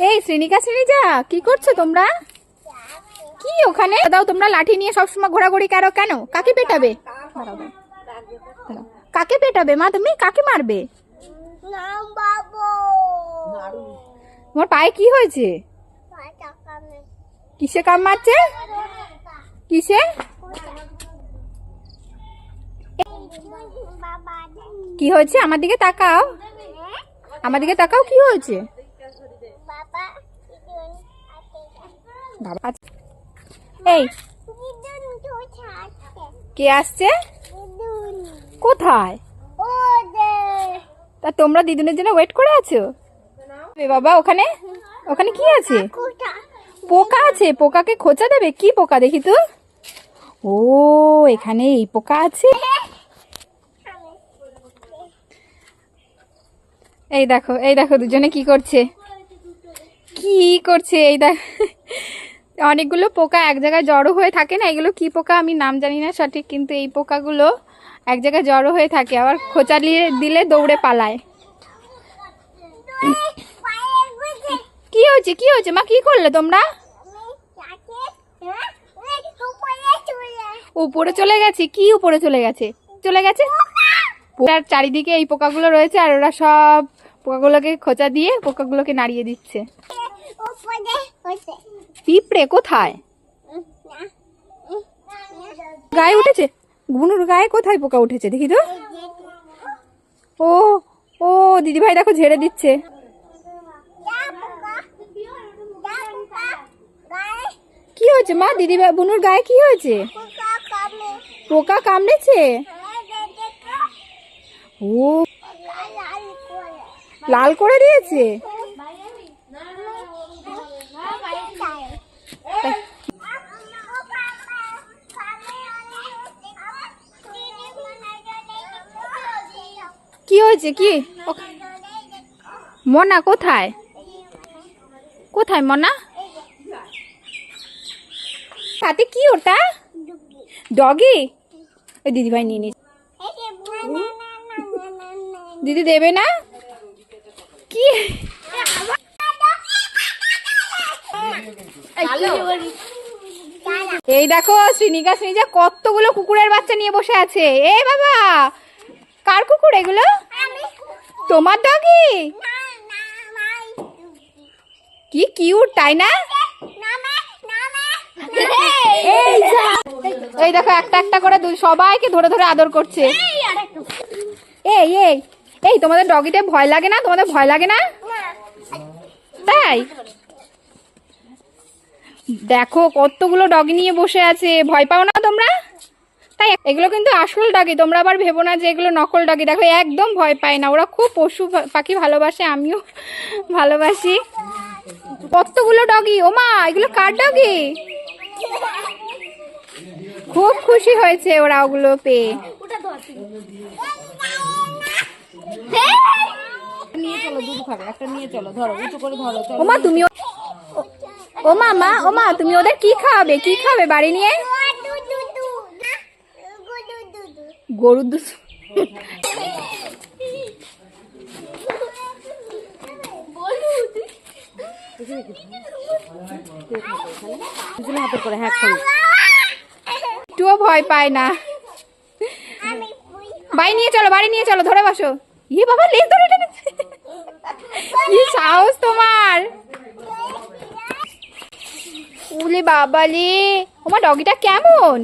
এই শ্রেণিকা শ্রেণিজা, কি করছো তোমরা? কি ওখানে দাও তোমরা লাঠি নিয়ে সবসময় ঘোরাঘুরি কেন কেন? কাকে পেটাবে? কাকে পেটাবে মা? তুমি কাকে মারবে? তোমার পায়ে কি হয়েছে? কিসে কাম মারছে? কিসে? কি হয়েছে? আমার দিকে তাকাও, আমার দিকে তাকাও, কি হয়েছে? এই কে আসছে? কোথায়? তা তোমরা দিদুনের জন্য ওয়েট করে আছো? বাবা ওখানে, ওখানে কি আছে? পোকা আছে। পোকাকে খোঁচা দেবে? কি পোকা দেখি তো? ও এখানে এই পোকা আছে। এই দেখো, এই দেখো দুজনে কি করছে, কি করছে। এই দেখ অনেকগুলো পোকা এক জায়গায় জড়ো হয়ে থাকে না, এগুলো কি পোকা আমি নাম জানি না সঠিক, কিন্তু এই পোকাগুলো এক জায়গায় জড়ো হয়ে থাকে, আবার খোঁচা দিলে দৌড়ে পালায়। কি হয়েছে? কি হয়েছে মা? কি করলে তোমরা? উপরে চলে গেছে? কি উপরে চলে গেছে? চলে গেছে চারিদিকে এই পোকাগুলো রয়েছে, আর ওরা সব পোকাগুলোকে খোঁচা দিয়ে পোকাগুলোকে নাড়িয়ে দিচ্ছে। পিঁপড়ে কোথায়? গায়ে উঠেছে? গুনুর গায়ে কোথায় পোকা উঠেছে দেখি তো? ও ও দিদিভাই দেখো ঝেড়ে দিচ্ছে। কি হয়েছে মা? দিদিভাই বুনুর গায়ে কি হয়েছে? পোকা কামড়েছে? ও লাল করে দিয়েছে? কি হয়েছে? কি মনা কোথায়? কোথায় মনা? সাথে কি ওটা? ডগি? ওই দিদিভাই নিয়ে নিচ্ছে। দিদি দেবে না? কি এই দেখো শ্রীনিকা শ্রীনিজা কতগুলো কুকুরের বাচ্চা নিয়ে বসে আছে। এ বাবা, কার কুকুর এগুলো? তোমার ডগি? কি কিউট তাই না? এই দেখো একটা একটা করে সবাইকে ধরে ধরে আদর করছে। এই এই এই তোমাদের ডগিতে ভয় লাগে না? তোমাদের ভয় লাগে না? তাই দেখো কতগুলো ডগি নিয়ে বসে আছে, ভয় পাও না তোমরা? তাই এগুলো কিন্তু আসল ডগি, তোমরা আবার ভেবো না যে এগুলো নকল ডগি। দেখো একদম ভয় পায় না, ওরা খুব পশু পাখি ভালোবাসে, আমিও ভালোবাসি। কতগুলো ডগি, ওমা এগুলো কার ডগি? খুব খুশি হয়েছে ওরা ওগুলো পেয়ে। নিয়ে চলো, দুধ খাবে একটা, নিয়ে চলো, ধরো উঁচু করে ধরো। ওমা তুমি, ওমা মা, ওমা তুমি ওদের কি খাওয়াবে? কি খাবে বাড়ি নিয়ে? গরুর দুধ। একটুও ভয় পায় না। বাড়ি নিয়ে চলো, বাড়ি নিয়ে চলো, ধরে বসো। ইয়ে বাবা লেজ ধরে টেনেছে, কি সাহস তোমার! উলে বাবা লে, ওমা ডগিটা কেমন?